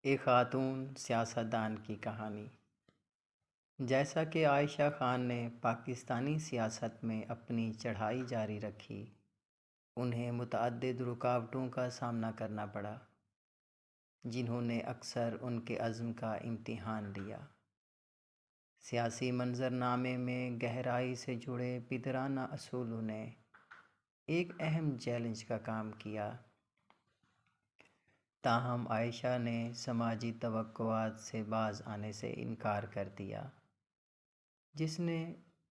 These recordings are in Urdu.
ایک خاتون سیاستدان کی کہانی۔ جیسا کہ عائشہ خان نے پاکستانی سیاست میں اپنی چڑھائی جاری رکھی، انہیں متعدد رکاوٹوں کا سامنا کرنا پڑا، جنہوں نے اکثر ان کے عزم کا امتحان لیا۔ سیاسی منظرنامے میں گہرائی سے جڑے پدرانہ اصولوں نے ایک اہم چیلنج کا کام کیا، تاہم عائشہ نے سماجی توقعات سے باز آنے سے انکار کر دیا، جس نے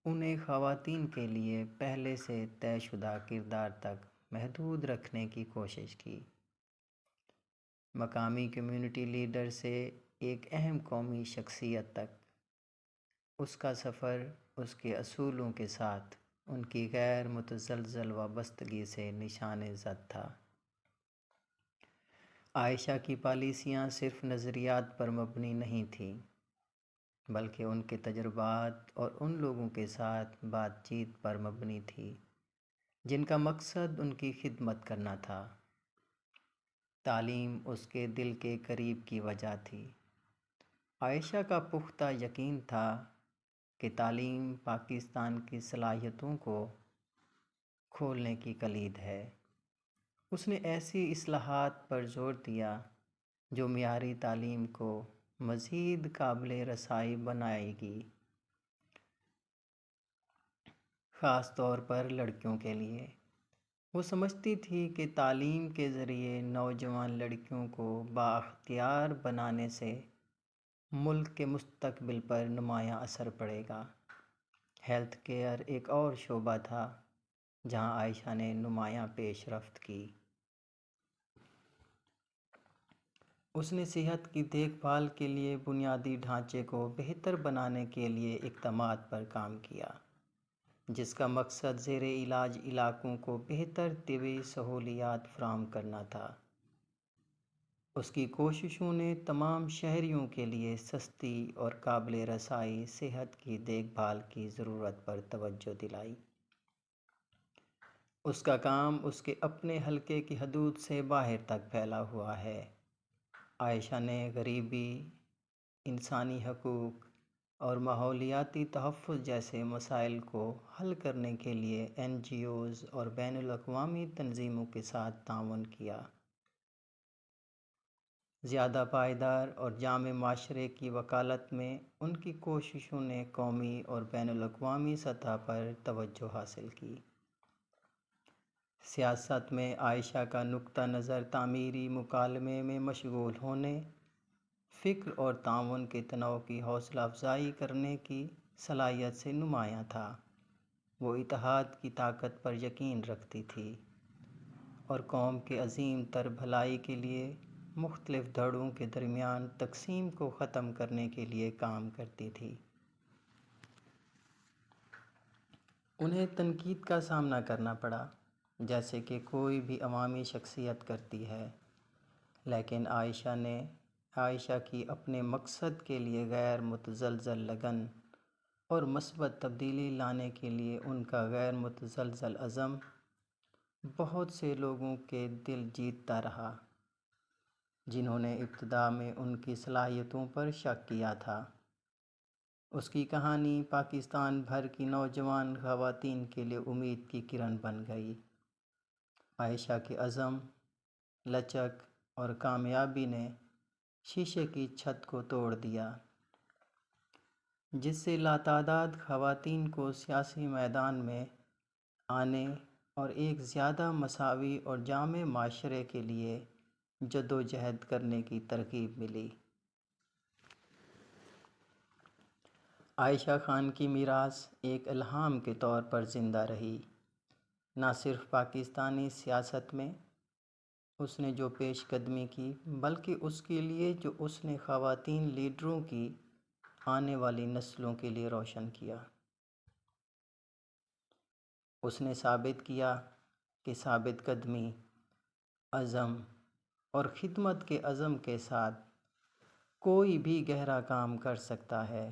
انہیں خواتین کے لیے پہلے سے طے شدہ کردار تک محدود رکھنے کی کوشش کی۔ مقامی کمیونٹی لیڈر سے ایک اہم قومی شخصیت تک، اس کا سفر اس کے اصولوں کے ساتھ ان کی غیر متزلزل وابستگی سے نشان زد تھا۔ عائشہ کی پالیسیاں صرف نظریات پر مبنی نہیں تھیں، بلکہ ان کے تجربات اور ان لوگوں کے ساتھ بات چیت پر مبنی تھی جن کا مقصد ان کی خدمت کرنا تھا۔ تعلیم اس کے دل کے قریب کی وجہ تھی۔ عائشہ کا پختہ یقین تھا کہ تعلیم پاکستان کی صلاحیتوں کو کھولنے کی کلید ہے۔ اس نے ایسی اصلاحات پر زور دیا جو معیاری تعلیم کو مزید قابل رسائی بنائے گی، خاص طور پر لڑکیوں کے لیے۔ وہ سمجھتی تھی کہ تعلیم کے ذریعے نوجوان لڑکیوں کو بااختیار بنانے سے ملک کے مستقبل پر نمایاں اثر پڑے گا۔ ہیلتھ کیئر ایک اور شعبہ تھا جہاں عائشہ نے نمایاں پیش رفت کی۔ اس نے صحت کی دیکھ بھال کے لیے بنیادی ڈھانچے کو بہتر بنانے کے لیے اقدامات پر کام کیا، جس کا مقصد زیر علاج علاقوں کو بہتر طبی سہولیات فراہم کرنا تھا۔ اس کی کوششوں نے تمام شہریوں کے لیے سستی اور قابل رسائی صحت کی دیکھ بھال کی ضرورت پر توجہ دلائی۔ اس کا کام اس کے اپنے حلقے کی حدود سے باہر تک پھیلا ہوا ہے۔ عائشہ نے غریبی، انسانی حقوق اور ماحولیاتی تحفظ جیسے مسائل کو حل کرنے کے لیے NGOs اور بین الاقوامی تنظیموں کے ساتھ تعاون کیا۔ زیادہ پائیدار اور جامع معاشرے کی وکالت میں ان کی کوششوں نے قومی اور بین الاقوامی سطح پر توجہ حاصل کی۔ سیاست میں عائشہ کا نقطہ نظر تعمیری مکالمے میں مشغول ہونے، فکر اور تعاون کے تنوع کی حوصلہ افزائی کرنے کی صلاحیت سے نمایاں تھا۔ وہ اتحاد کی طاقت پر یقین رکھتی تھی اور قوم کے عظیم تر بھلائی کے لیے مختلف دھڑوں کے درمیان تقسیم کو ختم کرنے کے لیے کام کرتی تھی۔ انہیں تنقید کا سامنا کرنا پڑا، جیسے کہ کوئی بھی عوامی شخصیت کرتی ہے، لیکن عائشہ کی اپنے مقصد کے لیے غیر متزلزل لگن اور مثبت تبدیلی لانے کے لیے ان کا غیر متزلزل عزم بہت سے لوگوں کے دل جیتتا رہا، جنہوں نے ابتدا میں ان کی صلاحیتوں پر شک کیا تھا۔ اس کی کہانی پاکستان بھر کی نوجوان خواتین کے لیے امید کی کرن بن گئی۔ عائشہ کے عزم، لچک اور کامیابی نے شیشے کی چھت کو توڑ دیا، جس سے لاتعداد خواتین کو سیاسی میدان میں آنے اور ایک زیادہ مساوی اور جامع معاشرے کے لیے جدوجہد کرنے کی ترغیب ملی۔ عائشہ خان کی میراث ایک الہام کے طور پر زندہ رہی۔ نہ صرف پاکستانی سیاست میں اس نے جو پیش قدمی کی، بلکہ اس کے لیے جو اس نے خواتین لیڈروں کی آنے والی نسلوں کے لیے روشن کیا۔ اس نے ثابت کیا کہ ثابت قدمی، عزم اور خدمت کے عزم کے ساتھ کوئی بھی گہرا کام کر سکتا ہے۔